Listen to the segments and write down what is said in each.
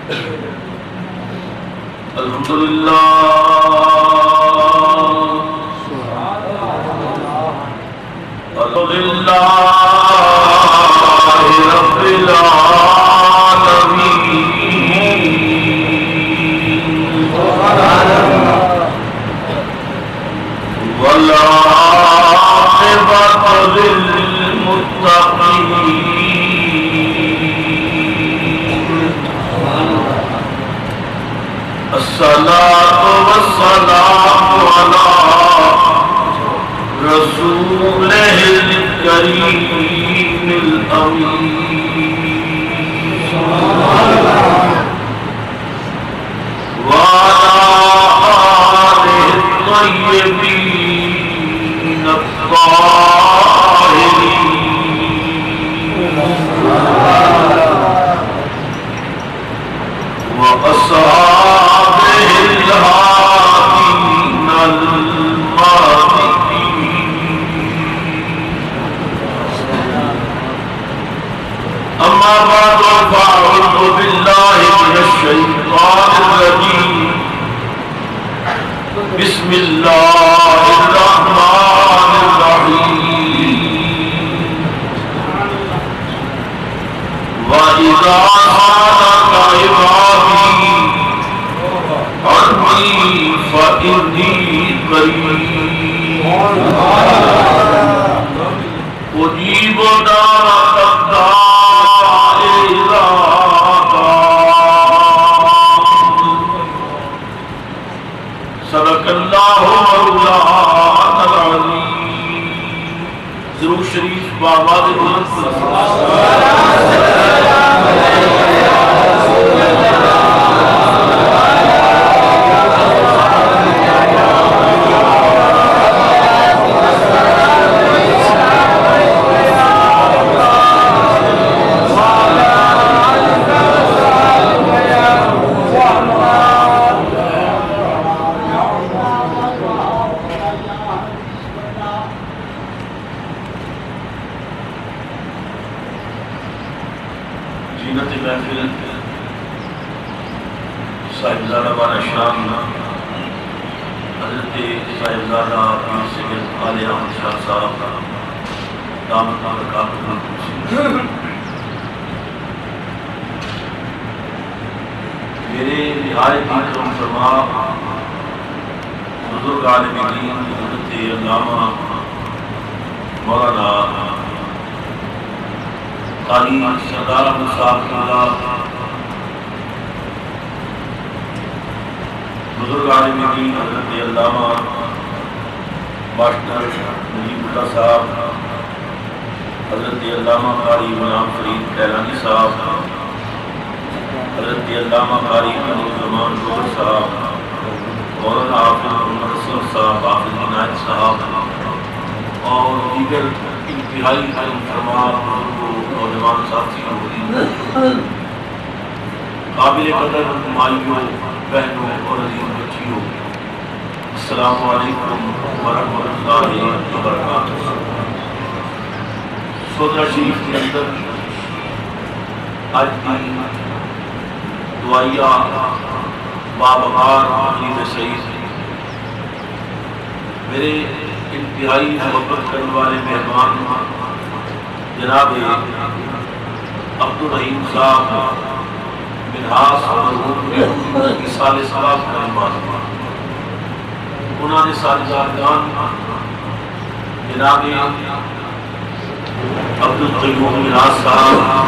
الحمدللہ الحمدللہ رب العالمین والعاقبۃ للمتقین الصلاة والسلام على رسوله الكريم الأمين وعلى آله الطيبين الطاهرين وأصحابه الهادين المهديين أما بعد فأعوذ بالله من الشيطان الرجيم بسم الله الرحمن الرحيم وإذا سألك عبادي عني فإني قريب أجيب دعوة الداع إذا دعان صدق الله مولانا العظيم ضرور شریف بابا صاحبزادہ والا شام حضرت صاحبزادہ پیر سید علی احمد شاہ صاحب دامت برکاتہ میرے نہایت محترم فرما بزرگ عالم دین حضرت علامہ مولانا قاری سردار احمد صاحب اللہ بزرگ عالم دین حضرت علامہ ماسٹر نجیب اللہ صاحب حضرت علامہ قاری غلام فرید کیلانی صاحب حضرت علامہ قاری قمرالزمان گوہر صاحب مولانا حافظ محمد اسلم صاحب حافظ عنایت صاحب اور دیگر انتہائی فرما نوجوان ساتھیوں قابل قدر مائیوں بہنوں اور عزیز بچیوں السلام علیکم ورحمۃ اللہ وبرکاتہ۔ سودرا شریف کے اندر آج کی دعائیہ بابہار عید سعید میرے انتہائی محبت کرنے والے مہمان جناب عبدالرحیم صاحب منہاس مرحوم کی سال ثواب کا نماز انہوں نے سالگان جناب عبدالقیوم منہاس صاحب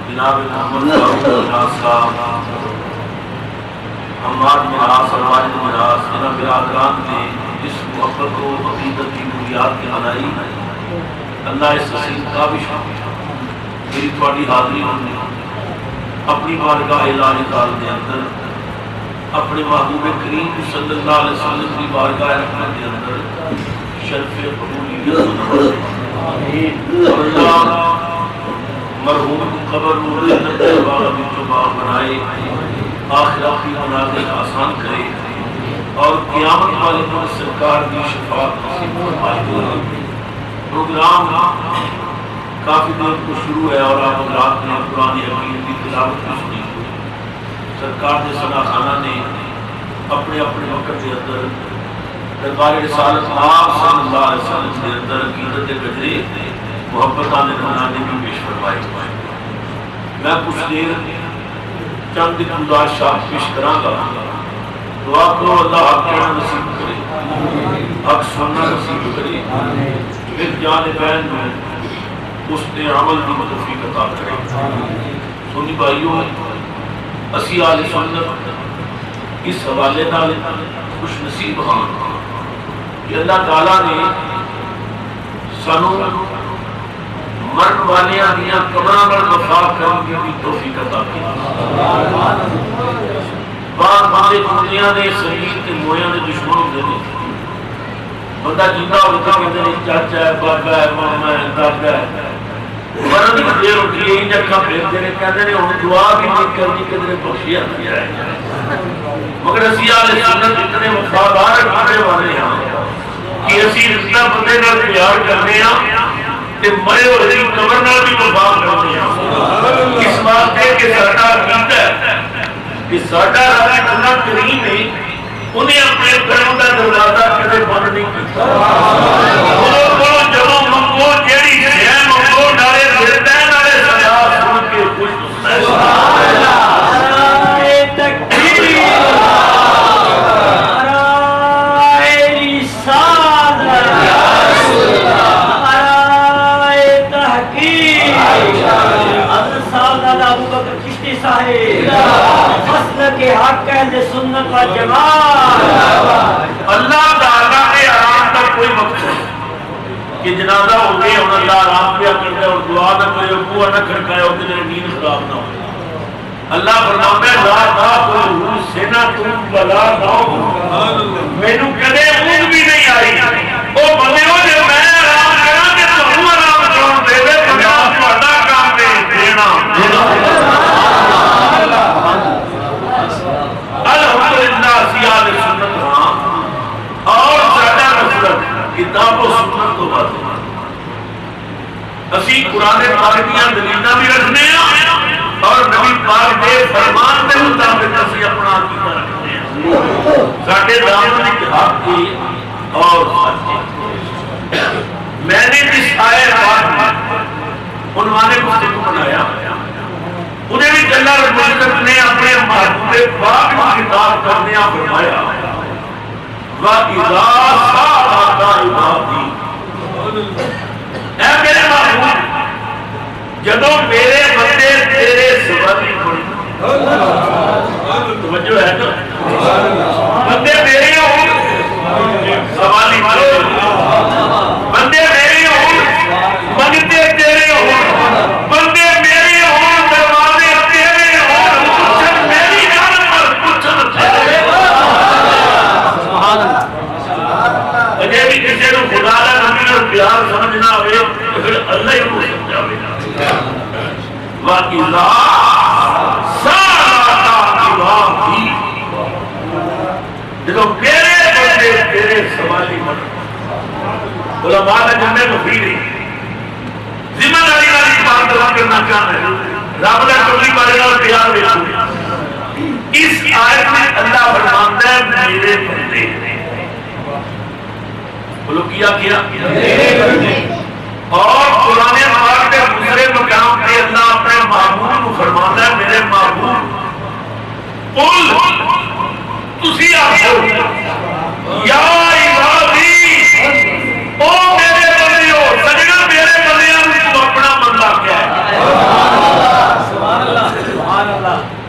جناب محمد منہاس صاحب حماد منہاس اور واجد منہاس جناب برادران نے جس محبت و عقیدت کی بنیاد کے بنائی اللہ اس نصیب کابش میری تھوڑی حاضری ہونے اپنی بارگاہ الہی تعالی کے اندر اپنے محبوب کریم صلی اللہ علیہ وسلم کی بارگاہ رحمت کے اندر شرف قبولیت اور اللہ مرحوم قبر نور جنت باغ میں جو باغ بنائے آخرت کی منازل آسان کرے اور قیامت والے پر سرکار کی شفاعت نصیب فرمائے۔ پروگرام کافی دیر کو شروع ہے اور آپ رات میں قرآن حکیم کی تلاوت بھی سنی، سرکار کے صدا خانہ نے اپنے اپنے وقت کے اندر دربار رسالت آپ صلی اللہ علیہ وسلم کے اندر عقیدت گجرے محبت آنے بنانے بھی پیش فرمائے. میں کچھ دیر چند گزارشات پیش کراں گا. دعا کرو اللہ حق کہنا نصیب کرے, حق سننا نصیب کرے, پھر جان بین میں اس نے عمل کی توفیق عطا کرے. سنی بھائیوں, اسی آل سنت اس حوالے نال خوش نصیب ہاں کہ اللہ تعالیٰ نے سانو مرن والیاں دیاں قبراں نال وفا کرن دی توفیق عطا کی. بعض بندے دنیا دے شہید تے مویاں دے دشمن ہوندے نے. بندہ جیندا ہوے تے کہندے نے چاچا ہے, بابا ہے, ماما ہے, دادا ہے. مرن دی دیر ہوندی ہے, انج اکھاں پھیردے نے, کہندے نے ہن دعا بھی نہیں کرنی کدھر بخشیا دیا ہے. مگر اسی آل سنت اتنے وفادار رکھنے والے ہاں کہ اسی رشتہ بندے نال پیار کرنے ہاں تے مرے ہوئے دی قبر نال بھی وفا کرنے ہاں. اس واسطے کہ ساڈا عقیدہ ہے کہ ساڈا رب اللہ کریم ہے, انہیں اپنے گھروں کا دروازہ کدے بند نہیں کیتا. جدوں منگو جیڑی شے منگو نالے دلدا نالے سجا سن کے خوش ہوتا ہے. سنت و جماعت. اللہ تعالیٰ نے آرام کا کوئی مقصد نہیں کہ جنازہ ہو گیا اور اللہ آرام پہ کرتا ہے اور دعا نہ کرے اور بوا نہ کھڑکائے اور کہ نیند خراب نہ ہو. اللہ فرماتا ہے لا تاکلوا سنۃ ولا نوم, مینوں کدے اونگ بھی نہیں آئی. او بندیو جے میں آرام کراں تے تانوں آرام کرن دے دے, تہاڈا کام تے دینا. سیاد سنت ہاں اور ساڈا مقصد کتاب و سنت تو بات ہے. اسی قرآن پاک دیاں دلیلاں بھی رکھنے ہیں اور نبی پاک دے فرمان دے مطابق اسی اپنا عقیدہ رکھنے ہیں. ساڈے دامن اتحاد کی اور میں نے جس آئے پاک عنوان گفتگو بنایا انہیں بھی جل المجد نے اپنے محبوب پاک کو خطاب کرنے فرمایا وَإِذَا سَأَلَكَ عِبَادِي, اے میرے محبوب جدوں میرے بندے تیرے سوالی پڑھیں. توجہ ہے نا, بندے میرے ہوں سوالی پڑھیں, بندے میرے ہوں منگتے تیرے ہوں, بندے میرے ہوں پیار سمجھنا ہوئے تو پھر اللہ ہی کو سمجھاوے گا. وَإِذَا سَأَلَكَ عِبَادِي, جب میرے بندے تیرے سوالی مت. علماء نے جنہیں مفید ہے ذمہ داری والی بات دعا کرنا چاہتے ہیں. رب نے کبھی بارے نال پیار دیکھو. اس آیت میں اللہ فرماتا ہے میرے بندے. بولو کیا اور قرآن پاک کے دوسرے مقام پہ اللہ اپنے محبوب کو فرماتا ہے میرے محبوب قل تسی آخو یا عبادی, او میرے بندیو. سجنا میرے بندیاں تو اپنا بندہ کیا ہے.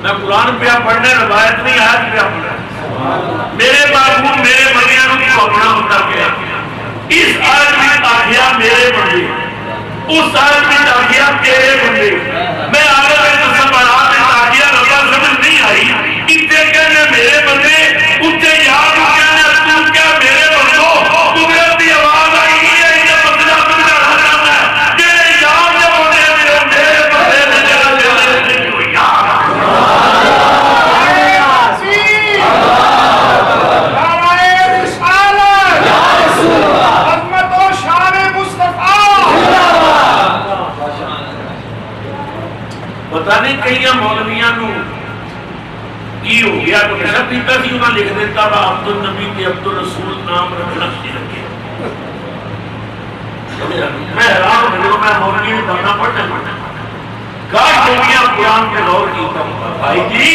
میں قرآن پہ پڑھنے روایت نہیں آیت پہ پڑھنا. میرے محبوب میرے بندیاں تو اپنا بندہ کیا ہے. اس آیت میں آگیا میرے بندے, اس آیت میں آگیا تیرے بندے. میں آگے میں سنبھالا میں آگیا ربا سمجھ نہیں آئی. اتنے کہنے میرے بندے, اتنے یاد کہنے تو کیا میرے بندو. قدرت کی آواز آئی ہے یہ بدلا بدلا ہونا ہے تیرے یاد جب ہونے میرے بندے نے جگہ میرے کو یاد. پتہ نہیں کئی مولویاں نو کی ہو گیا تو نشہ پیتا سی انہوں نے لکھ دیتا تھا عبد النبی کے عبد الرسول نام رکھنا شرک ہے. میں حیران ہو گیا میں مولوی میں بننا پڑنا کاش ہو گیا قرآن پہ غور کیتا ہوں بھائی جی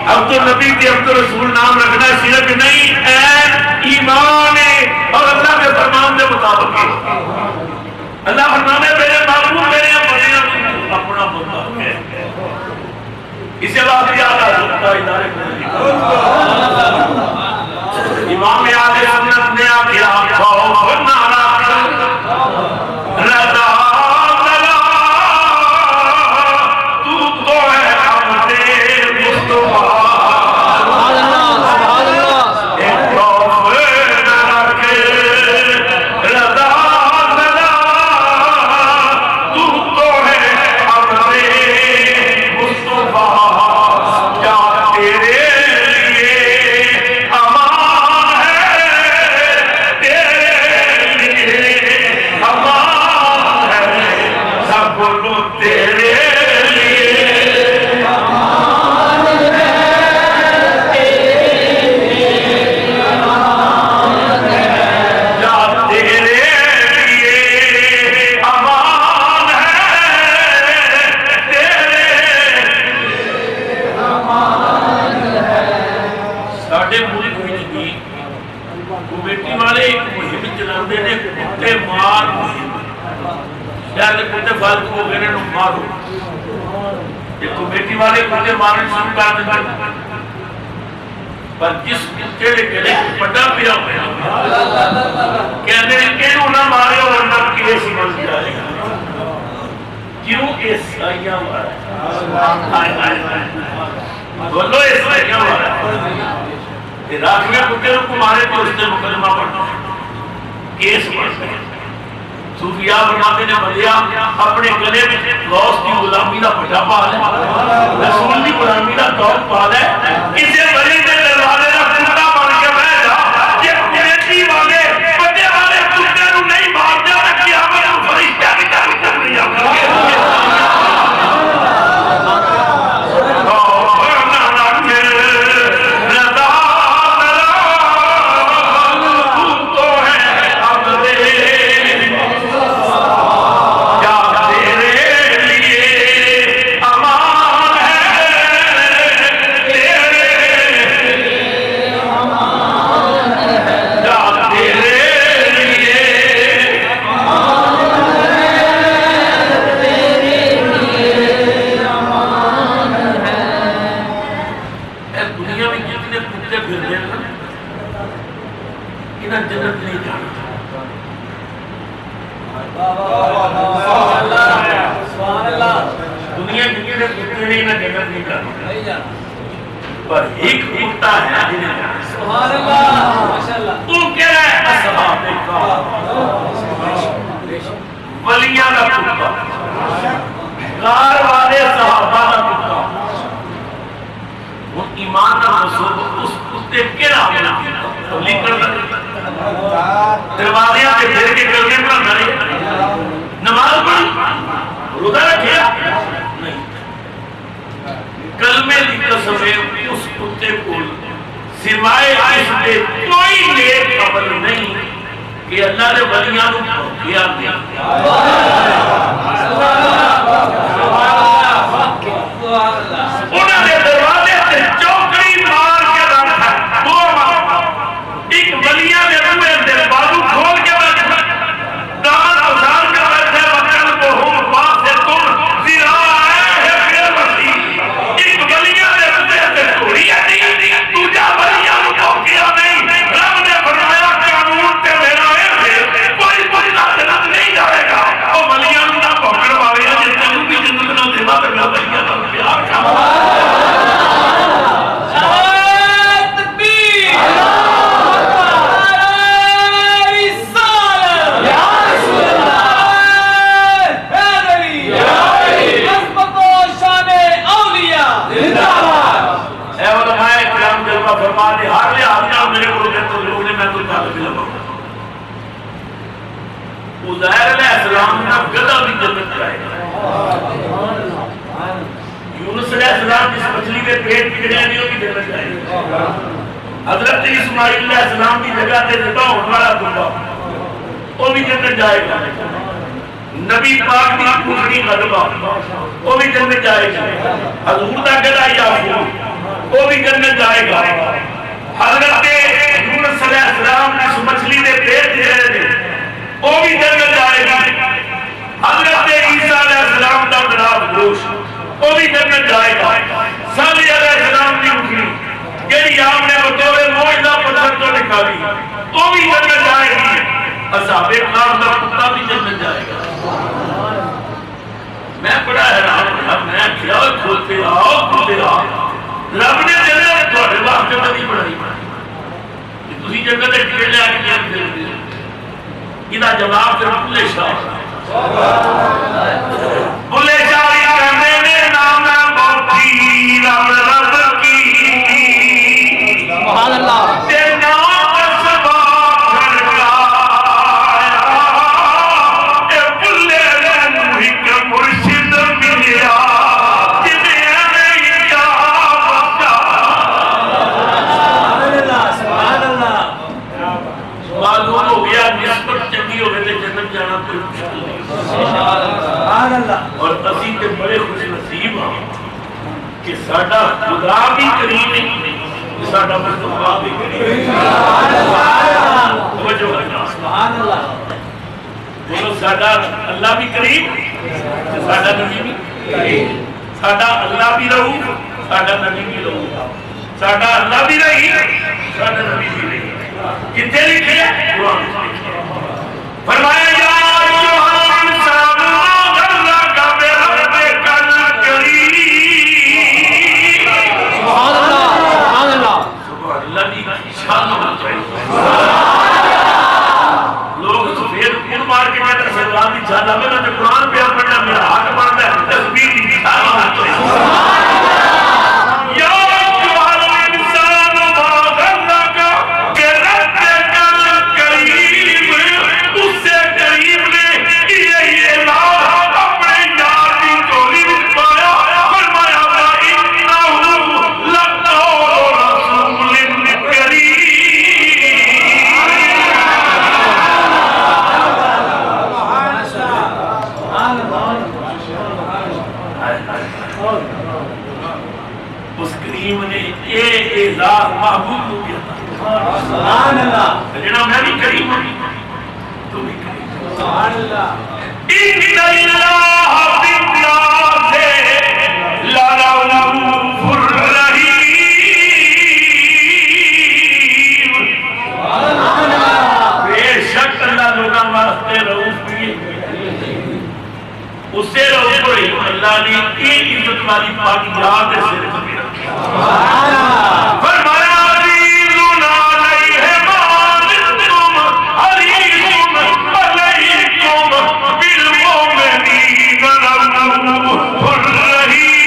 عبد النبی کے عبد الرسول نام رکھنا شرک نہیں ہے ایمان ہے اور اللہ کے فرمان کے مطابق ہے. اللہ فرمانے میرے معلوم میرے اپنا بندہ ہے اسے بات یاد آ سکتا ادارے امام اہل سنت نے آخیا خوف نہ رضا تو تو ہے اپنے مصطفیٰ کمیٹی والے کتے مارنے شروع کر دیں پر جس کہڑے کہڑے پٹا پیا کہتے ہیں کہ نہ مارے اور نہ کیس بن جائے گا کیوں عیسائیاں مارا بولو عیسائیاں مارا عراق میں کتے کو مارے تو اس نے مقدمہ پڑھنا کیس بن صوفیاء بناتے نے بلیا اپنے گلے میں غوث کی غلامی کا پٹا پا لے رسول کی غلامی کا دور پا لے اسے بڑی میں دروازے کا کتا بن کے بیٹھ جا یہ کمیٹی والے بڑے والے کتے کو نہیں مار دیا تو قیامت کو فرشتہ بھی تک نہیں آتا پر ایک کتا ہے سبحان اللہ ماشاءاللہ تو کیا ہے اصحاب ولیاں کا کتا غار والے صحابہ کا کتا وہ ایمان کا مصوب اس کتے کیڑا ہونا تبلیغ کرنا دروازے پہ پھر کے کرنے پر نہیں نماز پڑھ روزہ رکھیا نہیں کلمے کی قسم ہے اس کتے کو سوائے اس کے کوئی نیک عمل نہیں کہ اللہ نے ولیاں کو کیا دیا انہوں نے دروازے سے چوکڑی مار کے رکھا ایک ولیاں نے روئے دے بازو کھول کے رکھا دامن ازار کے بیٹھے وکل کو ہم باس سے تم زیرا عزیر علیہ السلام نے گدھا بھی جنت جائے گا یونس علیہ السلام جس مچھلی کے پیٹ پکڑے نہیں وہ بھی جنت جائے گا. حضرت اسماعیل علیہ السلام کی جگہ تے ذبح ہونے والا دبا وہ بھی جنت جائے گا. نبی پاک کی پوچھڑی غلبہ وہ بھی جنت جائے گا. حضور دا گلا یعقوب وہ بھی جنت جائے گا. حضرت یونس علیہ السلام جس مچھلی کے پیٹ پکڑے وہ بھی جنت جائے گا. حضرت عیسیٰ علیہ السلام کا جناب گوشت وہ بھی جنت جائے گا. صالح علیہ السلام کی اٹھنی جیڑی آپ نے بطور موجزہ پتھر تو نکالی وہ بھی جنت جائے گی. اصحاب کہف کا کتا بھی جنت جائے گا. میں بڑا حیران ہوں. میں کیا کھولتے آؤ رب نے جنت تھوڑے واسطے نہیں بنائی کہ تسی جنت کے ٹکٹ لے کے کیا کھیلتے ہو. یہ جواب صرف بلے شاہ بلے شاہ کہنے نے نام بہتی رب رب کی سبحان اللہ تے نام سبا کھڑکایا اے بلے روحی کا مرشد ملیا جنہیں میں کیا بچا. سبحان اللہ معلوم ہو گیا نسبت چنگی ہو گئے جنت جانا کوئی مشکل نہیں. اور اسی کے بڑے خوش نصیب ہیں کہ ساڈا خدا بھی کریم ہے ساڈا مصطفیٰ بھی کریم ہے. سبحان اللہ. بولو ساڈا اللہ بھی کریم ساڈا نبی بھی کریم. ساڈا اللہ بھی رہو ساڈا نبی بھی رہو. ساڈا اللہ بھی رہی ساڈا نبی بھی رہی. کتنے لکھے قرآن فرمایا یا ایھا الانسان ما غرک بربک الکریم. سبحان اللہ سبحان اللہ سبحان اللہ کی شان ہونا چاہیے. لوگ سفید کون مار کے کہتے ہیں سلمان کی جانا میں نے قرآن پہ پڑھنا میرا حق بنتا ہے تصویر کی شان ہونا چاہیے. اس کریم نے ایک اعزاز محبوب کو کیا تھا. سبحان اللہ. جنہاں میں بھی کریم ہوں تو بھی کریم. سبحان اللہ. ان اللہ بالناس لرؤوف رحیم. سبحان اللہ. بے شک اللہ لوگاں واسطے رؤوف بھی ہے. اس سے رؤوف رحیم اللہ نے ایک عزت والی پاک یاد سے رکھی. فرمایا عزیز علیہ ما عنتم حریص علیکم بالمؤمنین رؤوف رحیم.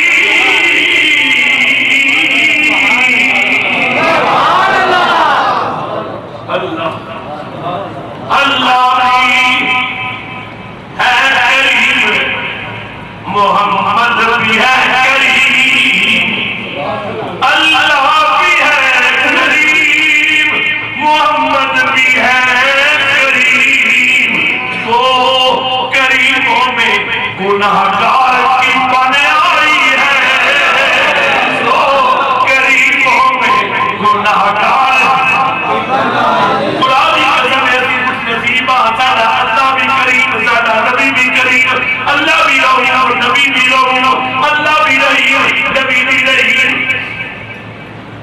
اللہ اللہ ہے کریم محمد بھی ہے کریم. اللہ بھی ہے کریم محمد بھی ہے کریم. وہ کریموں میں گناہگار کی بن آئی ہے. وہ کریموں میں گناہگار قرآن قسم ایسی کچھ نصیبہ. ساڈا اللہ بھی کریم ساڈا نبی بھی کریم. اللہ بھی رہی نبی بھی رہی اللہ بھی رہی نبی بھی رہی.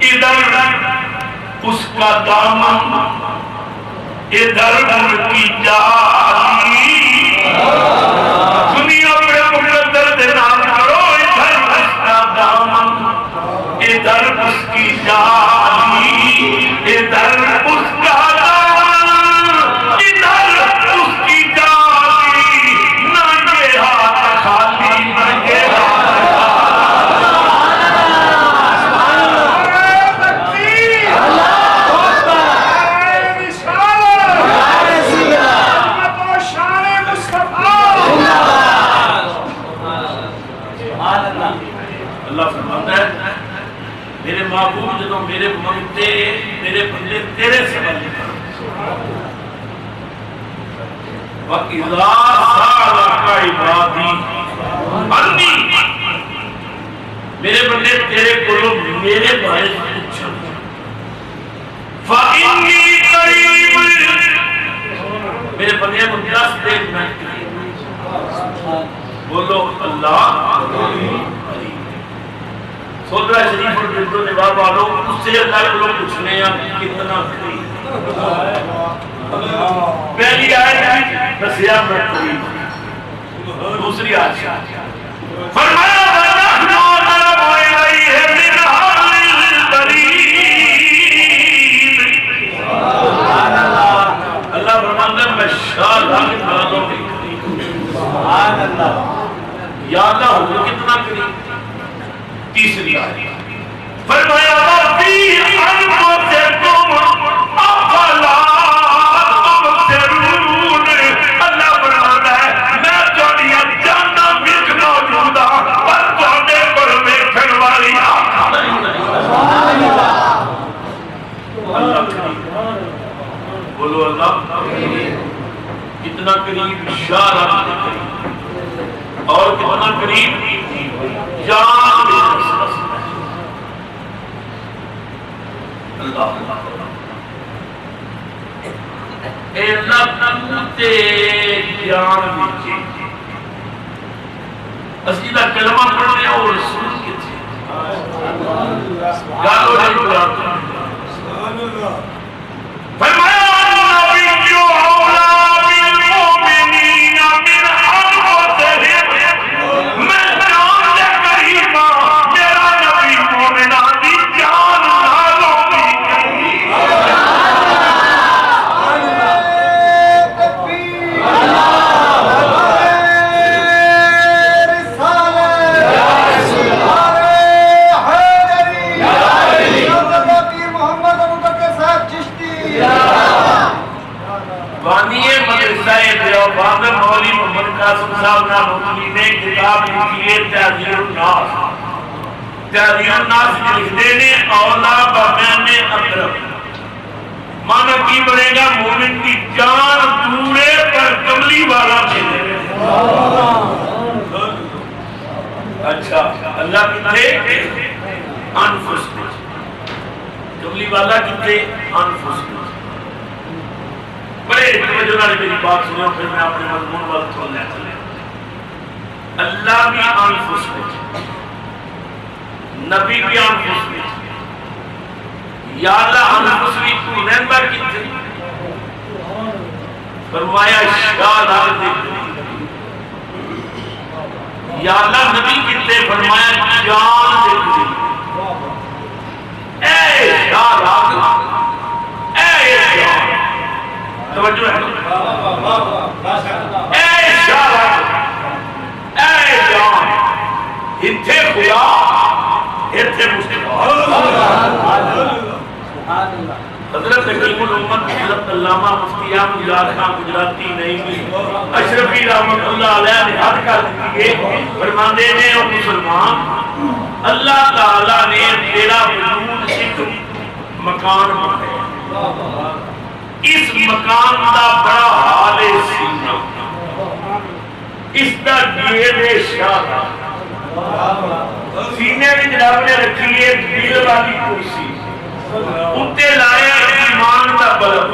ادھر اس کا دامن ادھر ان کی جاری. سنی اپنے مقدر دے نام کرو. ادھر اس کا دامن ادھر اس کی جاری. ادھر اس کا دامن ادھر اس کی جاری. ننگے ہاتھ خالی ننگے ہاتھ میرے محبوب جدوں میرے منگتے میرے بندے تیرے سبب کر وَإِذَا سَأَلَكَ عِبَادِي عَنِّي میرے بندے تیرے کولوں میرے بارے پوچھن فَإِنِّي قَرِيبٌ میرے بندے کو 10 دن میں بولو اللہ سودرہ شریف اور بلدو نواب والوں اس سے اللہ کو پوچھنے ہیں کتنا قریب پہلی آیت نسیہ میں قریب دوسری آیت فرمایا وَنَحْنُ أَقْرَبُ إِلَيْهِ مِنْ حَبْلِ الْوَرِيدِ اللہ فرماتا ہے میں شاہ لاکھ باتوں میں قریب یا اللہ ہوں کتنا قریب تیسری آیت فرمایا رَبِّي أَنفُسَكُمْ أَفَلَا تُبْصِرُونَ اللہ فرماتا ہے میں تھوڑیاں جاننا وچ موجود ہاں پر تواڈے کول ویکھن والی آنکھ نہیں اللہ قریب بولو اللہ کتنا قریب اشارہ قریب اور کتنا قریب جان اللہ اے اللہ تے جان وچ اسی دا کلمہ پڑھنے اور رسول کتے گالو نہیں پڑھا فرمایا نبی اولا بالمؤمنین من انفسہم میں جان دے قریب میرا نبی مومنان دی جان نالوں بھی مولی محمد قاسم صاحب نانوتوی نے کتاب لکھی ہے تحذیر الناس تحذیر الناس لکھتے نے اولا بمیان اقرب مانا کی بڑھے گا مومن کی جان دورے پر کملی والا ملے اچھا اللہ کتے انفس میں کملی والا کتے انفس میں بڑے توجہ نال میری بات سنو پھر میں اپنے مضمون وال چلنے چلے اللہ بھی انفس میں نبی بھی انفس میں یا اللہ انفس میں تو رہندا کتے فرمایا شاد آدھے یا اللہ نبی کتے فرمایا جان دے اے شاد آدھے اے جان توجہ ہے اے شاہ اے جان اتھے خدا اتھے مصطفیٰ حضرت حکیم الامت حضرت علامہ مفتی احمد یار خان گجراتی نہیں اشرفی رحمت اللہ علیہ نے حد کر دیئے فرماندے نے اور مسلمان اللہ تعالیٰ نے تیرا وجود ایک مکان بنایا اس مکان دا بڑا حال سینہ اس دا گیر شاہ سینے کی جناب نے رکھی ہے دل والی کرسی اتے لائے ایمان دا بلب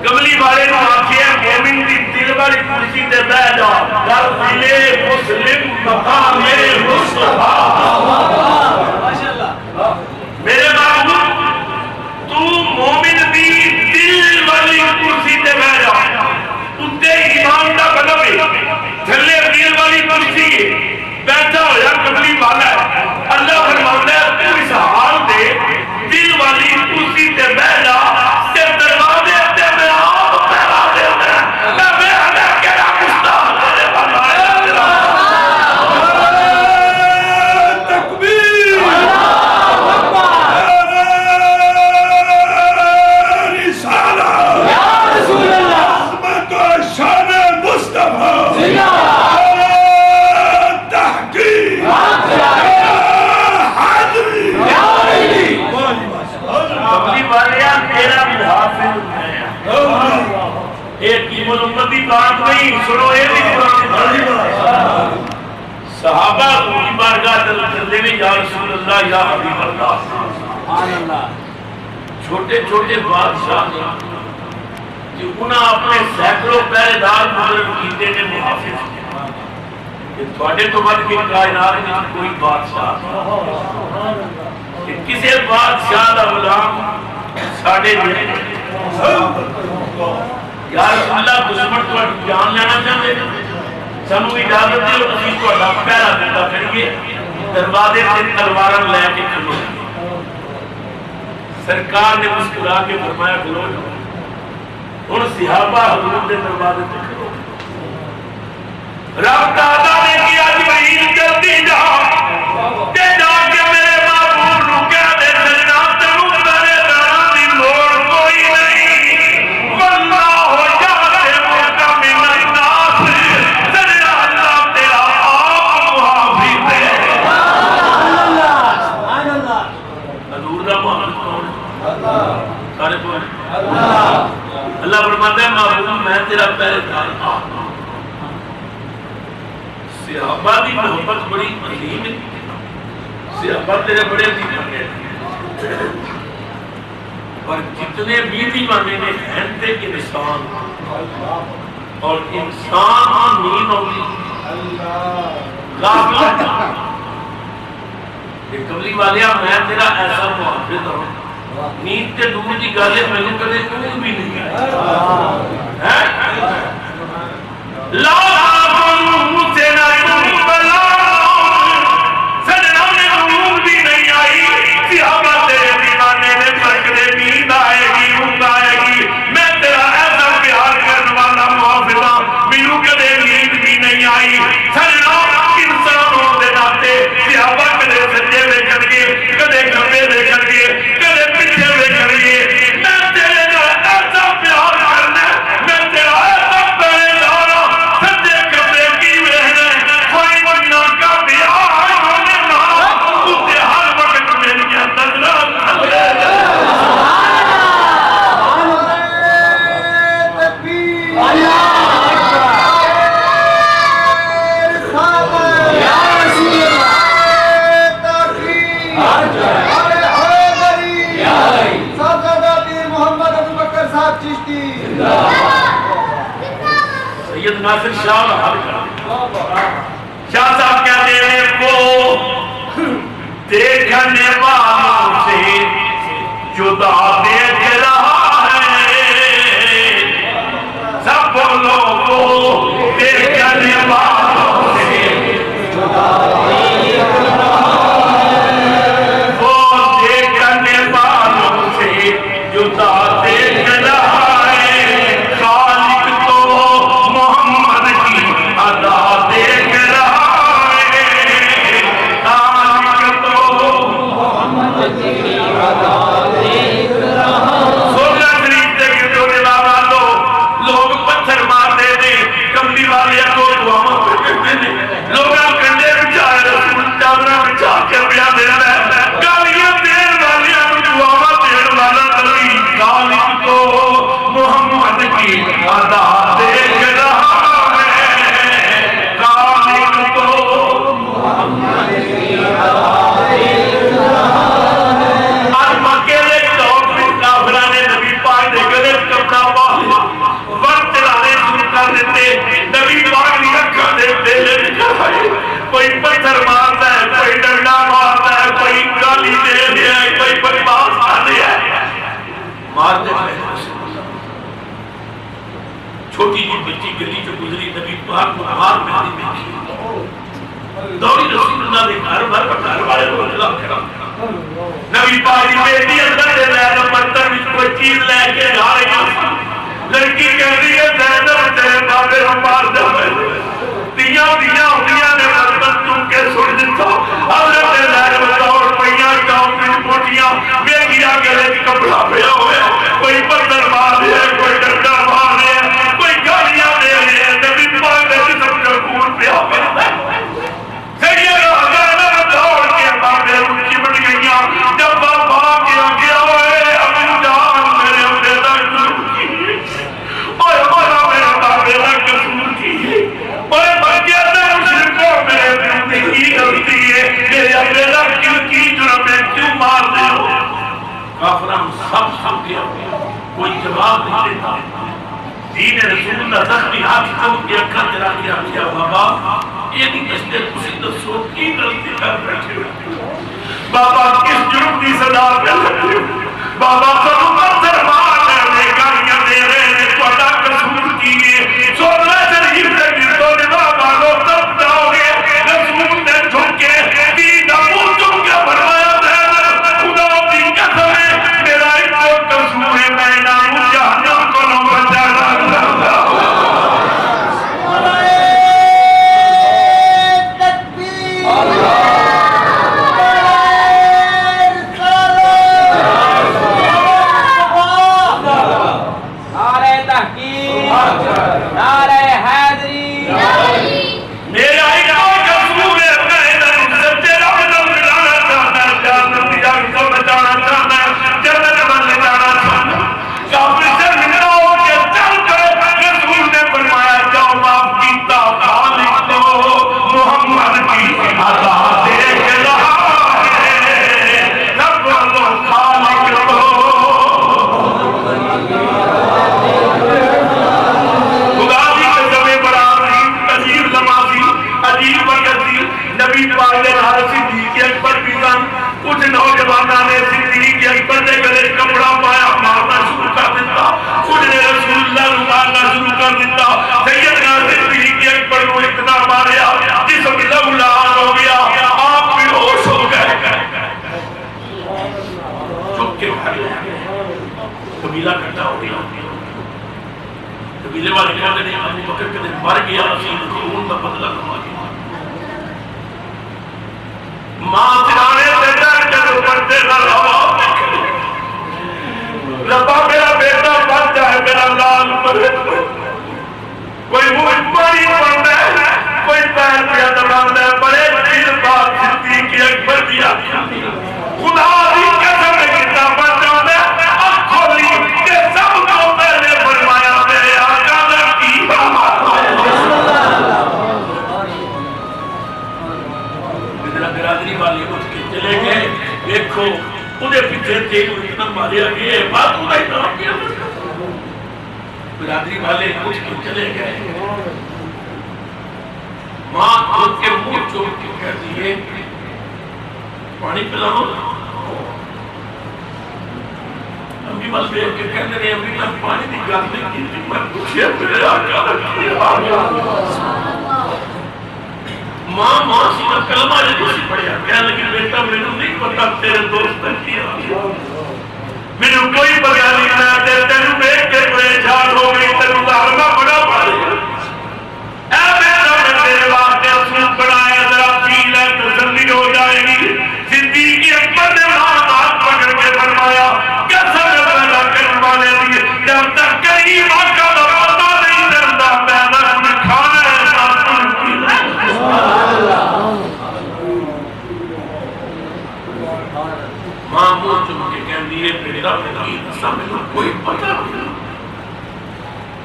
کملی والے نو آکھے مومن دی دل والی کرسی تے بیٹھ جا در دل مسلم مقام مصطفیٰ میرے محبوب تو مومن دی دل والی کرسی تے بیٹھ جا اتے ایمان دا بلب تھلے دل والی کرسی بیٹھا ہویا کملی والا ہے اللہ فرماتا ہے تو اس حال دے دل والی کرسی تے بیٹھ جا تے دروازے تے میں آپ پہلا دیتا ہے میں بے حدہ کہنا مستحق تیرے بنایا تکبیر بات نہیں سنو یہ بھی قرآن صحابہ کی بارگاہ چلتے میں یا رسول اللہ یا حبیب اللہ چھوٹے چھوٹے بادشاہ کہ انہاں اپنے سینکڑوں پہرے دار مقرر کیتے نے محافظ کہ تھوڑے تو بد کے کائنات میں کوئی بادشاہ کہ کسی بادشاہ دا غلام ساڑھے دن یا رسول اللہ دشمن تو جان لینا چاہتے سنو اجازت دے اور اسی کو اڈا پہلا دیتا کریے دروازے سے تلوارن لے کے چلو سرکار نے مسکرا کے فرمایا کھلو ان صحابہ حضور دے دروازے سے کھلو رب دادا نے کیا جبریل جلدی جا تے جا کے میرے محبوب نو کہہ دے سجنا تینوں میرے دراں دی لوڑ کوئی نہیں واللہ ہو جاتے موقع من الناس سجنا اللہ تیرا آپ محافظ ہے سبحان اللہ حضور دا محافظ کون ہے اللہ سارے بولے اللہ فرماتا ہے محبوب میں تیرا پہرے دار صحابہ دی محبت بڑی عظیم ہے صحابہ تیرے بڑے عظیم ہیں اور جتنے بھی دیوانے نے ہیں تے انسان اور انسان نیند ہوگی غافل کہ کملی والیا میں تیرا ایسا محافظ ہوں نیند تے دور کی گالے میں نے کدے کوئی بھی نہیں ہے لا مجھے نہ تم بلا سجنوں نے نور بھی نہیں آئی صحابہ تیرے دیوانے نے پرکڑے نیند آئے گی اونگ آئے گی میں تیرا ایسا پیار کرنے والا محافظہ مینوں کدے نیند بھی نہیں آئی سجنوں انسانوں دے ناتے صحابہ کدے سجے دیکھن گے کدے کھبے دیکھن گے کدے پیچھے دیکھن گے میں تیرے نال ایسا پیار کرنا میں تیرا ایسا پیار سجے کھبے کی رہنا کوئی بننا کا پیار ہونے نہ تجھے ہر وقت میری نظر سید ناصر شاہ شاہ صاحب کہتے ہیں وہ دیکھنے والوں سے جدا دیکھ رہا ہے سب لوگوں دیکھنے والوں سے جدا دیکھ رہا ہے وہ دیکھنے والوں سے جدا دیکھ رہا ہے خالق تو محمد کی ادا دیکھ رہا ہے خالق تو محمد کی ادا دیکھ رہا ہے سولہ شریف دیکھ جو دلاوا لو لوگ پتھر مارتے نے کملی والے کو دعاواں کرتے نے لوگاں کنڈے بچائے رسول چادراں بچا کے پیا دینا گالیاں دین والیاں نوں دعاواں دین والا نبی خالق تو محمد کی ادا دیکھ رہا ہے خالق تو محمد کی ادا دیکھ رہا ہے آج مکے دے چوک میں کافراں نے نبی پاک دے گلے کپڑا پا ورد چلانے شروع کر دیتے نبی پاک دی اکھاں دے دل نکل کوئی پتھر مارتا ہے کوئی ڈنڈا مارتا ہے کوئی گالی دے دیا ہے کوئی بکواس کر دیا ہے مارتے ہیں چھوٹی جی بچی گلی جو گزری نبی پاک کو مار میں دیکھی دوری رسول اللہ نے گھر بھر گھر والے لوگ خلاف کھڑا نبی پاک کی بیٹی اندر دے لے برتن میں کوئی چیز لے کے جا رہی لڑکی کہتی ہے زینب تیرے بابے ہم مار جائے دیاں ہوندیاں نے برتن چون کے سڑ دیتا حضرت زینب دوڑ پئیاں چاؤں کی پوٹیاں ویکھیا گلے کپڑا پیا ہوا کوئی پتھر مار دیا کوئی ڈنڈا مار دیا کوئی گالیاں دے رہے نبی پاک نے جسم کا خون پیا ہوا دوڑ کے بابے چمٹ گئیاں جب بابا گیا ہوئے ابو جان میرے اپنے دا اوئے میرے بابے دا جواب نہیں دیتا دین رسول اللہ زخمی ہاتھ کھول کے اکھا چرا کے کیا بابا یہ نہیں کہتے کسی دسو کی غلطی کر بیٹھے ہو بابا کس جرم کی سزا پہ لگتے ہو بابا سنو پتھر مار ہے گاڑیاں دے رہے ہیں تو ادا قصور کیے سونا شریف سے گردوں نے بابا لو تب جاؤ گے رسول نے جھکے دیدہ منہ چک کے فرمایا خدا دی قسم ہے میرا ایک قصور ہے میں نام جہنم کو نہ بچانا قبیلہ کٹا ہو گیا قبیلے والے کہتے ہیں ابو بکر کے دن مر گیا رسول خون کا بدلہ کما گیا ماں سرانے سے ڈر کے تو پڑتے نہ رہا ربا میرا بیٹا بن جائے میرا لال مرے کوئی منہ پانی پڑھتا ہے کوئی پیر پہ دباتا ہے بڑے دل بات صدیق اکبر دیا خدا دی قسم ہے کتنا بن جاؤں ہے کھولی کہ سب کو پہلے فرمایا میرے آقا نے کی برادری والے اٹھ کے چلے گئے دیکھو انہیں پیچھے تیل اتنا ماریا گئے بات انہیں اتنا کیا برادری والے اٹھ کے چلے گئے ماں خود کے منہ چوڑ کے کہہ دیے پانی پلاؤ امی مل بیٹھ کے کہنے رہے امی میں پانی دی گل نہیں کی تھی میں پوچھے میرے آقا ماں سیدھا کلمہ جیسی پڑھیا کہنے لگی بیٹا میں نے نہیں پتا تیرے دوست نے کیا میں نے کوئی پتا نہیں نہ تینوں دیکھ کے پریشان ہو گئی تینوں ظالمہ بڑا پڑ اے بیٹا میں تیرے واسطے رسول بنایا ذرا پی لے تسلی ہو جائے گی صدیق اکبر نے ہاتھ پکڑ کے فرمایا قسم پیدا کرنے والے لیے جب تک کہیں واقعہ کا پتہ نہیں چلتا پیدا انہیں کھانا ہے ماں منہ چم کے کہہ دیے میرا پتا میں کوئی پتہ نہیں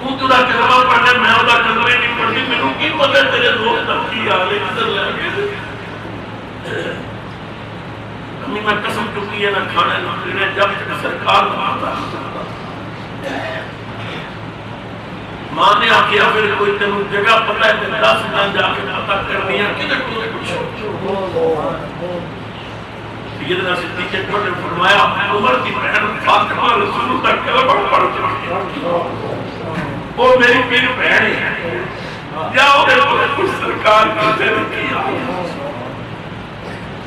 تو تیرا کلمہ پڑھنے میں ہوتا کلمہ نہیں پڑھنی میں کی پتہ تیرے دوست تب کی آلے کدھر لے گئے امی میں قسم چکی ہے نہ کھانا نہ پینے جب سرکار نہ آتا ماں نے آکیا پھر کوئی تینوں جگہ پتہ ہے تین 10 دن جا کے پتہ کر دیا کدھر تمہیں کچھ سیدنا صدیق اکبر نے فرمایا عمر کی بہن فاطمہ رسول اللہ کلمہ پڑھ چکی وہ میری پیر بہن ہے جاؤ کچھ سرکار کی تیرے کیا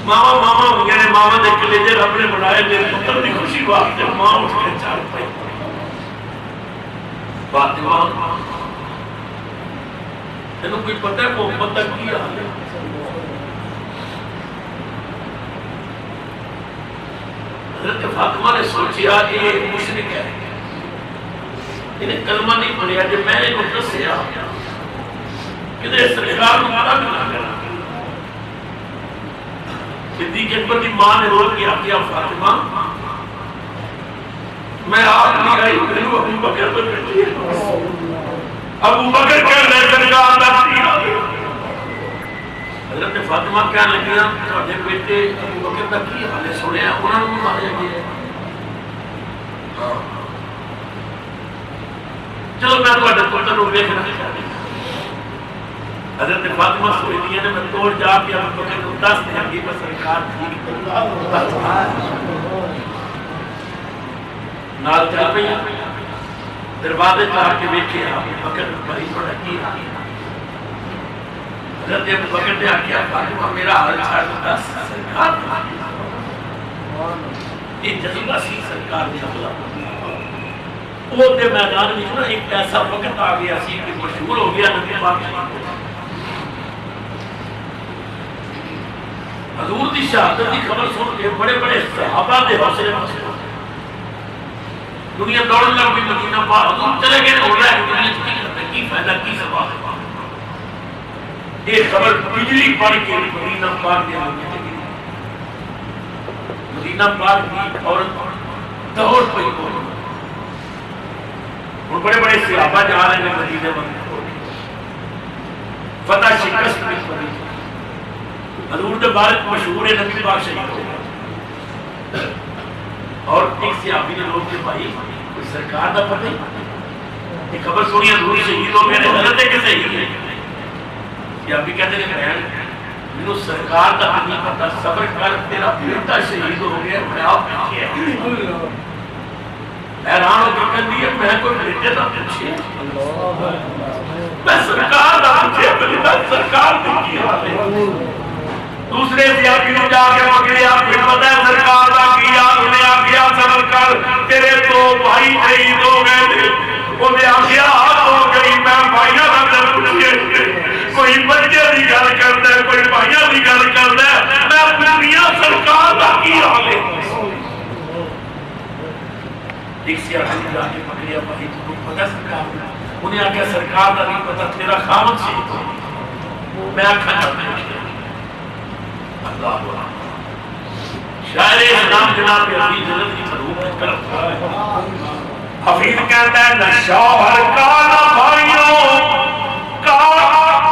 ماما ہو گئے ماما نے کلیجے رب نے بنائے میرے پتر دی خوشی بات جب ماں اٹھ کے چار پائی فاطمہ تینوں کوئی پتہ ہے محمد تک کی حال ہے حضرت فاطمہ نے سوچیا کہ یہ مشرک ہے انہیں کلمہ نہیں پڑھیا جب میں نے مقدس سے آیا کہ سرکار مارا بھی نہ کرا صدیق اکبر کی ماں نے رول کیا فاطمہ میں آپ نہیں آئی میرے ابو بکر پر بیٹھی ابو بکر کہنے سرکار دستی حضرت فاطمہ کہنے لگیا تھوڑے بیٹے ابو بکر کا کی حالے سنے ہیں انہوں نے مارے گئے چلو میں تو پتر کو دیکھنا چاہتی ہوں. حضرت فاطمہ سوچتی ہے میں توڑ جا کے ابو بکر کو 10 دن کی سرکار تھی نال چل پئی دروازے چاہ کے دیکھے ابو بکر بڑی بڑا کی حضرت ابو بکر نے آخیا فاطمہ میرا حال چھاڑ دو سرکار یہ جذبہ سی سرکار نے حملہ وہ دے میدان میں نا ایک ایسا وقت آ گیا سی کہ مشہور ہو گیا نبی پاک حضور دی شہادت کی خبر سن کے بڑے بڑے صحابہ دے حوصلے مسئلہ دنیا دوڑن لگ بھی مدینہ پاک حضور چلے گئے ہو رہا ہے دنیا کی کرتے کی فائدہ کی سبب ہے یہ خبر بجلی پڑ کے مدینہ پاک دے مدینہ پاک کی عورت دوڑ پئی اور بڑے بڑے صحابہ جا رہے ہیں مدینہ میں فتح شکست میں پڑی حضور کے بارے مشہور ہے نبی پاک شہید ہو گیا اور ایک صحابی نے لوگ کے بھائی کوئی سرکار نہ پتہ یہ خبر سنی حضور شہید ہو گئے غلط ہے کہ صحیح ہے صحابی کہتے ہیں بہن مجھے سرکار کا نہیں پتا صبر کر تیرا بیٹا شہید ہو گیا میں آپ پیچھے حیران ہو کے کہہ دیا میں کوئی بیٹے نہ پوچھے میں سرکار نہ پوچھے میں سرکار نہیں کیا دوسرے صحابی نے جا کے پکڑیا پھر پتہ ہے سرکار کا کیا انہیں آخیا صبر کر تیرے تو بھائی شہید ہو گئے تھے انہیں آخیا ہاتھ ہو گئی میں بھائیاں کا پوچھے کوئی بچے کی گل کرتا ہے کوئی بھائیاں کی گل کرتا ہے میں پوچھیا سرکار کا کی حال ہے ایک صحابی نے جا کے پکڑیا بھائی تمہیں پتہ سرکار انہیں آخیا سرکار کا نہیں پتہ تیرا خامد شہید ہو میں آخا چاہتا اللہ شاعر اسلام جناب حفیظ جلد کی مروب کرتا حفیظ کہتا ہے نہ شوہر کا نہ بھائیوں کا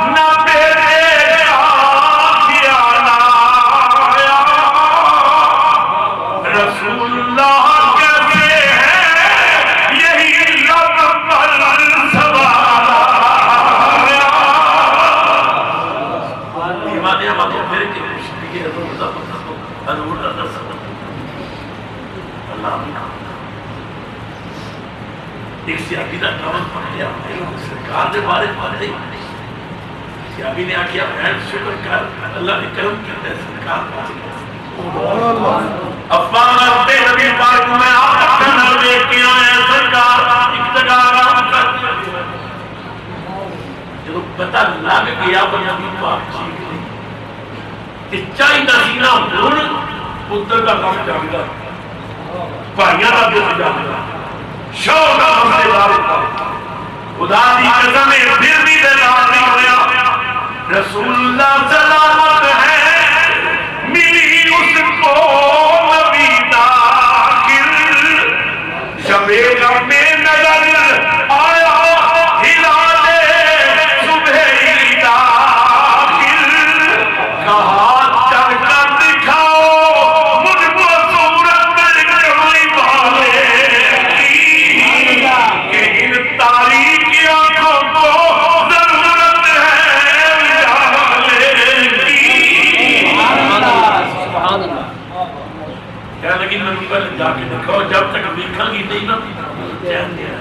نہ بیٹے کا خیال آیا رسول اللہ کہتے ہیں یہی لب پر سوال آیا دیوانے ہم پھر کے ایک صحابی نے کامن پڑھ لیا سرکار دے بارے پڑھ لیا صحابی نے آکیا بہن شکر کر اللہ نے کرم کرتا ہے سرکار پاس افان رہتے نبی پاک میں آپ کا نروے کیا ہے سرکار اقتدار آم کر جو پتہ لگ گیا پر نبی پاک چیک نہیں کہ چاہی نسینہ ہون پتر کا کام جاگا بھائیاں کا دل جاگا شوق کا مسئلے دار خدا دی قسم پھر بھی بیدار نہیں ہویا رسول اللہ سلامت ہے ملی اس کو نبی داخل شبے غم میں نظر آیا ہلال صبح داخل کہا چل کر دکھاؤ مجھ کو صورت میں ہوئی والے کہ ان تاریخ آنکھوں کو ضرورت ہے اجالے کی کہنے لگی میں پہلے جا کے دکھاؤ جب تک دیکھا گی نہیں نا چین دیا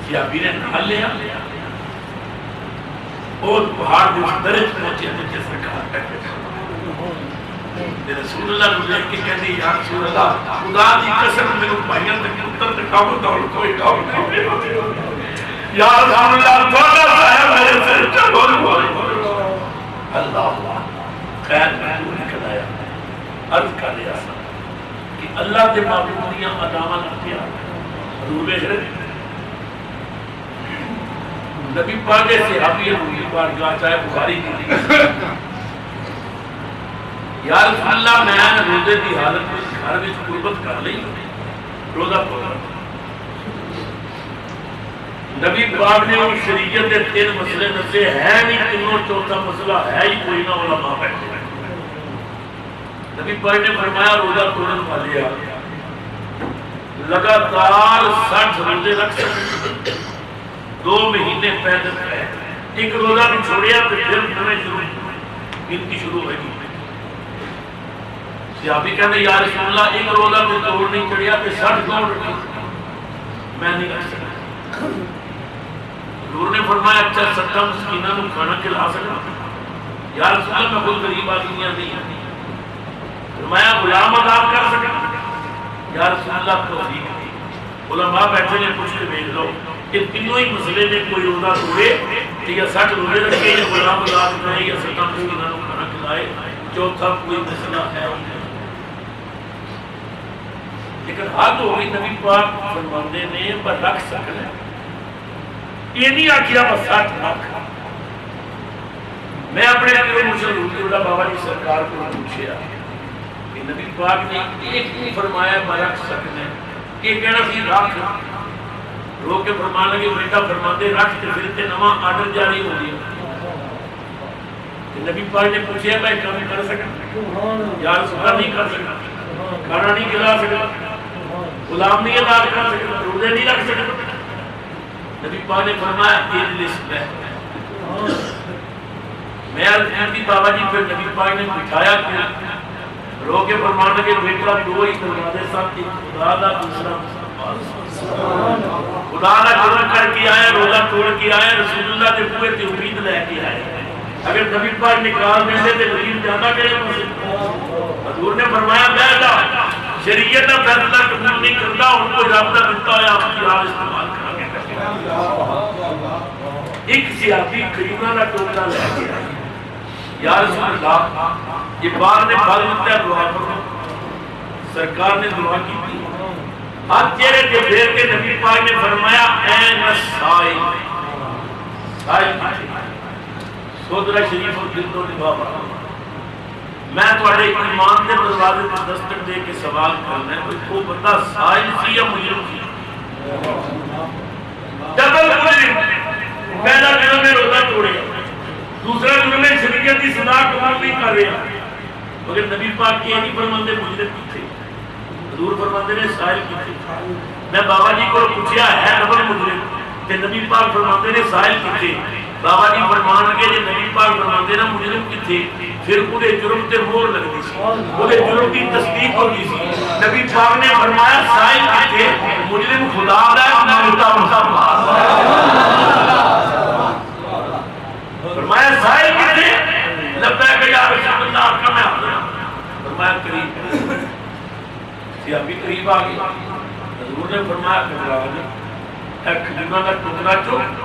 صحابی نے نہ لیا اور پہاڑ میں اس درج پہنچے مجھے سرکار کرتے رسول اللہ نے دیکھ کے کہتے یا رسول اللہ خدا دی قسم میں بھائیاں تک اتر دکھاؤ تو کوئی کام نہیں یا رسول اللہ تھوڑا سا ہے میرے سے چلو اللہ خیر محلول نکل آیا عرض کر لیا کہ اللہ دے معبودیاں ادامہ کیا حضور بیش رہے نبی پاکے سے حبی ہوئی بارگاہ چاہے بخاری کی یا رسول اللہ میں روزے دی حالت میں گھر میں قربت کر لی روزہ پڑھا نبی پاک نے ان شریعت کے 3 مسئلے میں سے ہے نہیں تینوں چوتھا مسئلہ ہے ہی کوئی نہ علماء بیٹھے نبی پاک نے فرمایا روزہ توڑن والے لگاتار 60 روزے رکھ سکتے 2 مہینے پیدل ہے، ایک روزہ بھی چھوڑیا تو پھر گنتی شروع ہوگی۔ صحابی کہتے یا رسول اللہ ایک روزہ بھی توڑ نہیں چڑھیا تو 60 توڑ رکھی، میں نہیں رکھ سکتا۔ حضور نے فرمایا اچھا 60 مسکینوں کو کھانا کھلا سکتا؟ یا رسول اللہ میں خود غریب آدمیاں نہیں ہے۔ فرمایا غلام آزاد کر سکتا؟ یا رسول اللہ توفیق۔ علماء بیٹھے نے پوچھ کے بھیج لو کہ تینوں ہی مسئلے میں کوئی روزہ توڑے یا 60 روزے رکھے یا غلام آزاد کرے یا 60 مسکینوں کو کھانا کھلائے، چوتھا کوئی مسئلہ ہے۔ لیکن حد ہو گئی، نبی پاک فرماندے نے پر رکھ سکنا، یہ نہیں آکھیا بس 60 رکھ۔ میں اپنے پیرو مرشد حضور بابا جی سرکار کو پوچھیا کہ نبی پاک نے ایک نہیں فرمایا میں رکھ سکنا، یہ کہنا سی رکھ، لوگ کے فرمان لگے بیٹا فرماندے رکھ تے پھر تے نواں آرڈر جاری ہو گیا۔ نبی پاک نے پوچھا میں کام کر سکتا؟ یا رسول اللہ نہیں کر سکتا، کھانا نہیں کھلا سکتا، غلام نہیں ادا کر سکتا، روزے نہیں رکھ سکتا۔ نبی پاک نے فرمایا اجلس میں عرض کی بابا جی، پھر نبی پاک نے بٹھایا کہ لوگ کے فرمان لگے بیٹا 2 ہی فرمانے ساتھ، ایک خدا دا دوسرا خدا دا جرم کر کے آئے، روزہ توڑ کے آئے، رسول اللہ کے بوئے تے امید لے کے آئے۔ اگر نبی پاک نکال دیتے تے غریب جانا کرے حضور نے فرمایا بیٹا شریعت کا فیصلہ قبول نہیں کرتا، ان کو رابطہ دیتا ہے آپ کی آج استعمال کرا کے۔ ایک صحابی کریمہ کا ٹوکرا لے کے آئے، یا رسول اللہ یہ بار نے پھل ملتا ہے، دعا کرو۔ سرکار نے دعا کی تھی، ہاتھ چہرے کے پھیر کے نبی پاک نے فرمایا این السائل، سائل سودرہ شریف اور دل تو نبھا، میں تھوڑے ایمان کے دروازے پر دستک دے کے سوال کرنا ہے، کوئی کو بندہ سائل سی یا مجرم سی؟ ڈبل مجرم، پہلا جرم میں روزہ توڑے، دوسرا جرم میں شریعت کی سزا قبول نہیں کر رہا، مگر نبی پاک کی نہیں فرماندے مجرم کی تھے، حضور فرماندے نے سائل کی تھے۔ میں بابا جی کو پوچھا ہے ڈبل مجرم تے نبی پاک فرماندے نے سائل کی تھے، بابا جی فرمان لگے جی نبی پاک فرماندے نا مجرم کی تھے، پھر انہیں جرم تے مور لگتی سی، انہیں جرم کی تصدیق ہوتی سی۔ نبی پاک نے فرمایا سائل کی تھے، مجرم خدا دا ہے، مانتا مسلمان، فرمایا سائل کی تھے، لبیک یا رسول اللہ آپ کا میں حاضر، فرمایا قریب، صحابی قریب آگئی، حضور نے فرمایا کبرا آگئی، ایک خلیمہ کا ٹکڑا چک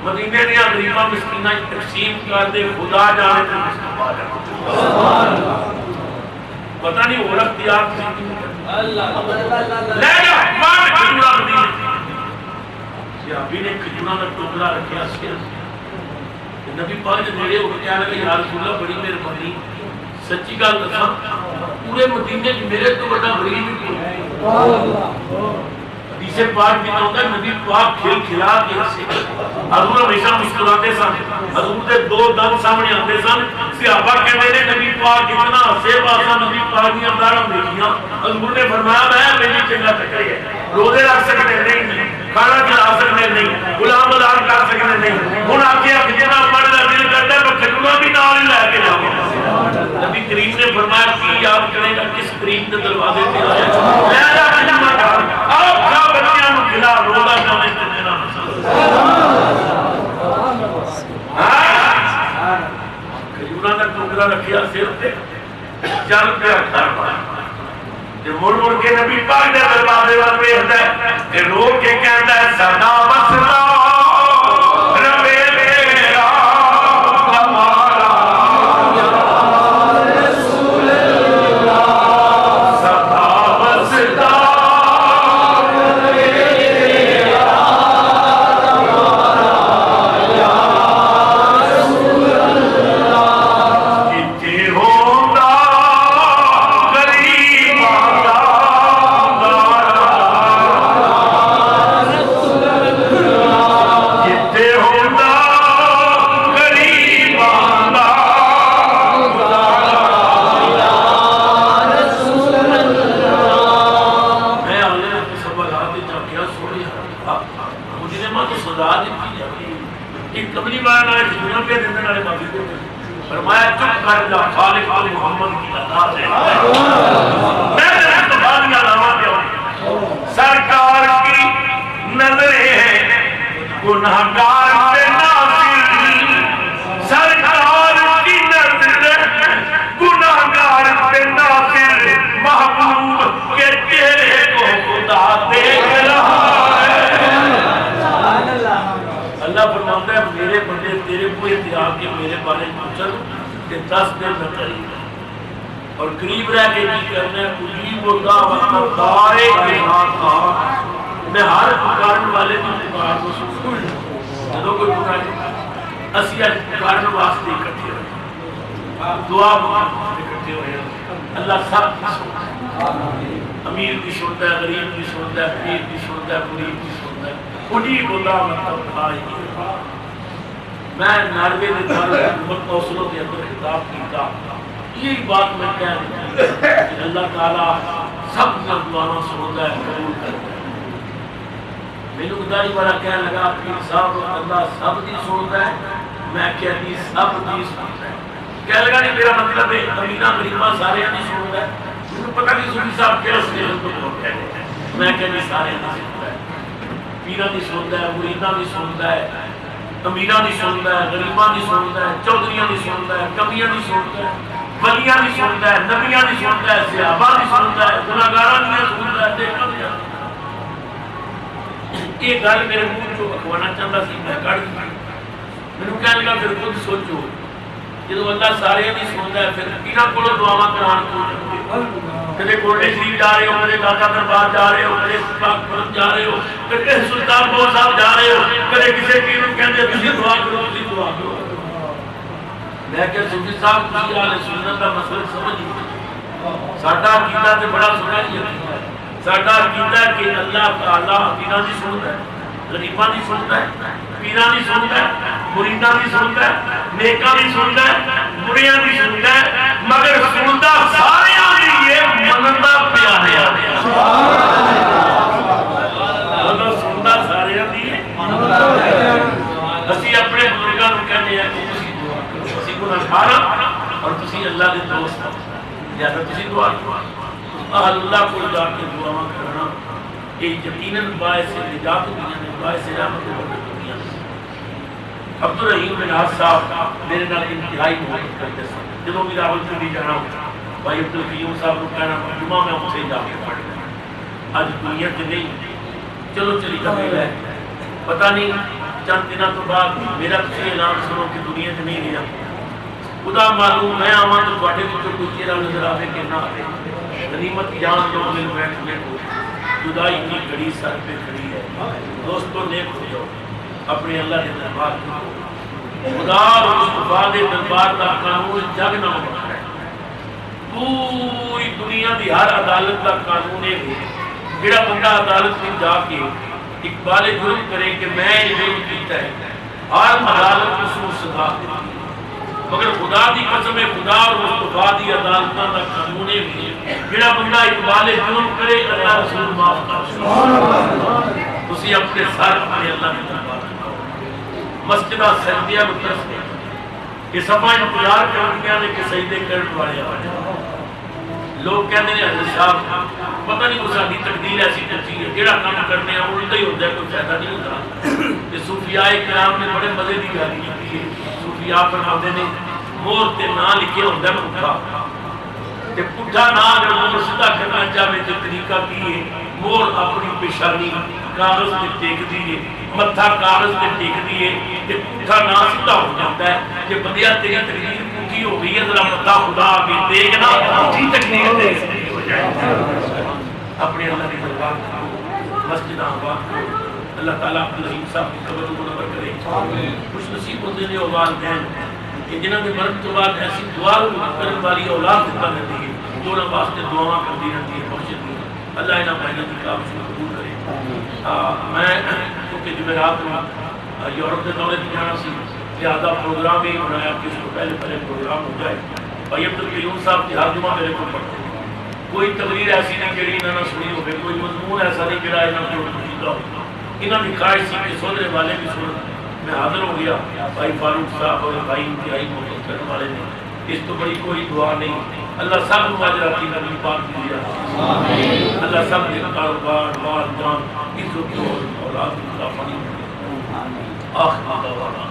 مدینے دیا غریبہ مسکینہ تقسیم کر دے، خدا جانے تے مصطفیٰ جانے۔ پتہ نہیں اور اختیار تھی لے جا مان کھجورا مدینے، صحابی نے کھجورا کا ٹکڑا رکھیا سر، نبی پاک نے میرے ہو کہنے لگا یا رسول اللہ بڑی مہربانی، سچی گل دساں پورے مدینے میرے تو بڑا غریب ہی حدیث پاک میں ہوتا ہے نبی پاک کھل کھلا کے سے حضور ہمیشہ مسکراتے سن، حضور دے 2 دن سامنے آتے سن، صحابہ کہتے ہیں نبی پاک اتنا ہنسے باسا نبی پاک کی انداروں دیکھیاں، حضور نے فرمایا میں میری چنگا چکر ہے، روزے رکھ سکتے نہیں، کھانا کھلا سکتے نہیں، غلام آزاد کر سکتے نہیں، ہن آگے جتنا پڑھنا دل کرتا ہے تو کھجورا بھی نال ہی لے کے جاؤں۔ نبی کریم نے فرمایا کی یاد کرے گا کس کریم کے دروازے پہ آیا، لے جا کھجورا کھا، آپ کھا بچیاں نو کھلا، روزہ جانے تے میرا مسئلہ۔ کھجورا کا ٹکڑا رکھیا سر تے، چل پیا گھر تے مڑ مڑ کے نبی پاک دے دروازے ول ویکھدا ہے تے رو کے کہندا ہے سدا وسدا ربے تیرا ہمارا یا رسول اللہ، سدا وسدا ربے تیرا ہمارا یا رسول اللہ، کتے ہوندا غریب آدھا روپے دینے والے معافی دے فرمایا چپ کر جا خالق اور محمد کی اطاعت ہے میں نے تمہاری علامات دیا سرکار کی نظریں گناہگار پہ نازل سرکار کی نظریں گناہگار پہ نازل محبوب کے چہرے کو خدا دیکھ رہا ہے اللہ فرماتا ہے میرے بندے تیرے کو احتیاط کے میرے بارے میں چل کہ 10 دن نہ کری اور قریب رہ کے کی کرنا ہے اجیب و دعوت داعی کے ساتھ میں ہر پکارن والے کی پکار کو سن جدو کوئی پکارے اسی اج پکارن واسطے اکٹھے ہوئے دعا اکٹھے ہوئے اللہ سب کی سنتا ہے امیر کی سنتا ہے غریب کی سنتا ہے پیر کی سنتا ہے غریب کی سنتا ہے اجیب و دعوت داعی میں ناروے کے حکومت اوسلو کے اندر خطاب کیتا یہی بات میں کہہ رہا ہوں کہ اللہ تعالیٰ سب کا دعا سنتا ہے قبول کرتا ہے میں نے ادائی والا کہنے لگا پیر صاحب اللہ سب دی سنتا ہے میں کہتی سب دی سنتا ہے کہنے لگا نہیں میرا مطلب ہے امینہ غریبہ سارے نہیں سنتا ہے مجھے پتہ نہیں صوفی صاحب کیا سنتا ہے میں کہتی سارے نہیں سنتا ہے پیرہ نہیں سنتا ہے مریدہ نہیں سنتا ہے امیرہ نہیں سنتا ہے غریبہ نہیں سنتا ہے چودھریاں نہیں سنتا ہے کمیاں نہیں سنتا ہے ولیاں نہیں سنتا ہے نبیاں نہیں سنتا ہے صحابہ نہیں سنتا ہے گناہگاراں نہیں سنتا ہے دیکھا نہیں یہ گل میرے منہ جو اخوانا چاہتا سی میں کڑ دی میں نے کہنے لگا پھر خود سوچو جدو اللہ سارے نہیں سنتا ہے پھر پیرا کولو دعاواں کران کو کدے گولڈے شریف جا رہے ہو کدے داتا دربار جا رہے ہو کدے پاک پرم جا رہے ہو کدے سلطان بہت صاحب جا رہے ہو کدے کسی پیر کو کہندے تسی دعا کرو میں کہ صوفی صاحب کی اہل سنت کا مسئلہ سمجھ ساڈا عقیدہ تے بڑا سونا ہے ساڈا عقیدہ کہ اللہ تعالیٰ پیراں دی سنتا ہے غریباں دی سنتا ہے پیراں دی سنتا ہے مریداں دی سنتا ہے نیکاں دی سنتا ہے بریاں دی سنتا ہے مگر سنتا سارے دی یہ منندا پیا ہے اللہ سنتا سارے دی منندا پیا اسی اپنے بزرگاں نوں کہنے ہیں کہ تسی گناہگار اور تسی اللہ دے دوست ہو یا تسی دعا کرو اللہ کو جا کے دعا کرنا یہ یقیناً باعث نجات دنیا میں باعث رحمت و برکت دنیا میں عبد الرحیم بن عاص صاحب میرے نال انتہائی محبت کرتے سن جدوں بھی راولپنڈی جانا بھائی عبد القیوم صاحب کو کہنا جمعہ میں اتنے جا کے پڑھنا اج دنیا سے نہیں چلو چلی کبھی ہے پتہ نہیں چند دنوں تو بعد میرا کسی اعلان سنو کہ دنیا سے نہیں رہا خدا معلوم میں آواں تو تواڈے وچوں کوئی چہرہ نظر آوے کہ نہ آوے غنیمت جان جو دل بیٹھ بیٹھو جدائی کی گھڑی سر پہ کھڑی ہے دوستوں نیک ہو جاؤ اپنے اللہ کے دربار کو خدا اور مصطفیٰ کے دربار کا قانون جگ نہ بنتا ہے پوری دنیا کی ہر عدالت کا قانون ہے جڑا بندہ عدالت میں جا کے اقبال جرم کرے کہ میں یہ جرم کیتا ہے ہر عدالت اس کو سزا دیتی ہے مگر خدا دی قسم ہے خدا اور مصطفیٰ دی عدالتاں دا قانون ہے جڑا بندہ اقبال جرم کرے اللہ رسول معاف کر تسی اپنے سر اپنے اللہ کے دربار مسجدہ سجدیاں مترس نے کہ سبا انتظار کرنیاں نے کہ سجدے کرن والے آ جائیں لوگ کہتے ہیں حضرت صاحب پتہ نہیں کوئی ساری تقدیر ایسی کچی ہے جڑا کام کرنے ہیں الٹا ہی ہوتا ہے کوئی فائدہ نہیں ہوتا کہ صوفیاء کرام نے بڑے مزے کی گل کی ہے صوفیاء فرماتے ہیں مور تے نہ لکھے ہوتا ہے پٹھا تے پٹھا نہ اگر مور سیدھا کرنا چاہے تو طریقہ کی ہے مور اپنی پیشانی کاغذ تے ٹیک دیے متھا کاغذ تے ٹیک دیے تے پٹھا نہ سیدھا ہو جاتا ہے کہ بندیا تیری تقدیر پٹھی ہو گئی ہے ذرا متھا خدا بھی دیکھ نا پٹھی تقدیر تے ہو جائے اپنے اللہ کے دربار مسجد آباد اللہ تعالیٰ عبد الرحیم صاحب کی قبر منور کرے خوش نصیب ہوتے ہیں وہ والدین کہ جنہوں نے مرد تو بعد ایسی دعا کرنے والی اولاد دیتا رہتی ہے جو نہ واسطے دعا کرتی رہتی ہے بخش دی اللہ انہاں بھائیوں کی کام سے قبول کرے میں کیونکہ جمعرات میں یورپ کے دورے کی جانا سی لہٰذا پروگرام ہی بنایا کہ اس کو پہلے پروگرام ہو جائے بھائی عبد القیوم صاحب کی ہر جمعہ میرے کو پڑھتے ہیں کوئی تقریر ایسی نہیں جڑی انہوں نے سنی ہوگی کوئی مضمون ایسا نہیں جڑا انہوں نے پوچھتا ہو انہوں نے خواہش سی کہ سودرے والے بھی سن میں حاضر ہو گیا. بھائی فاروق صاحب اور بھائی انتہائی محبت کرنے والے نے, اس تو بڑی کوئی دعا نہیں. اللہ سب ماجراتی نبی پاک کی دیا, اللہ سب کے کاروبار مال جان عزت اور اولاد کی خلافانی. آخر دعوانا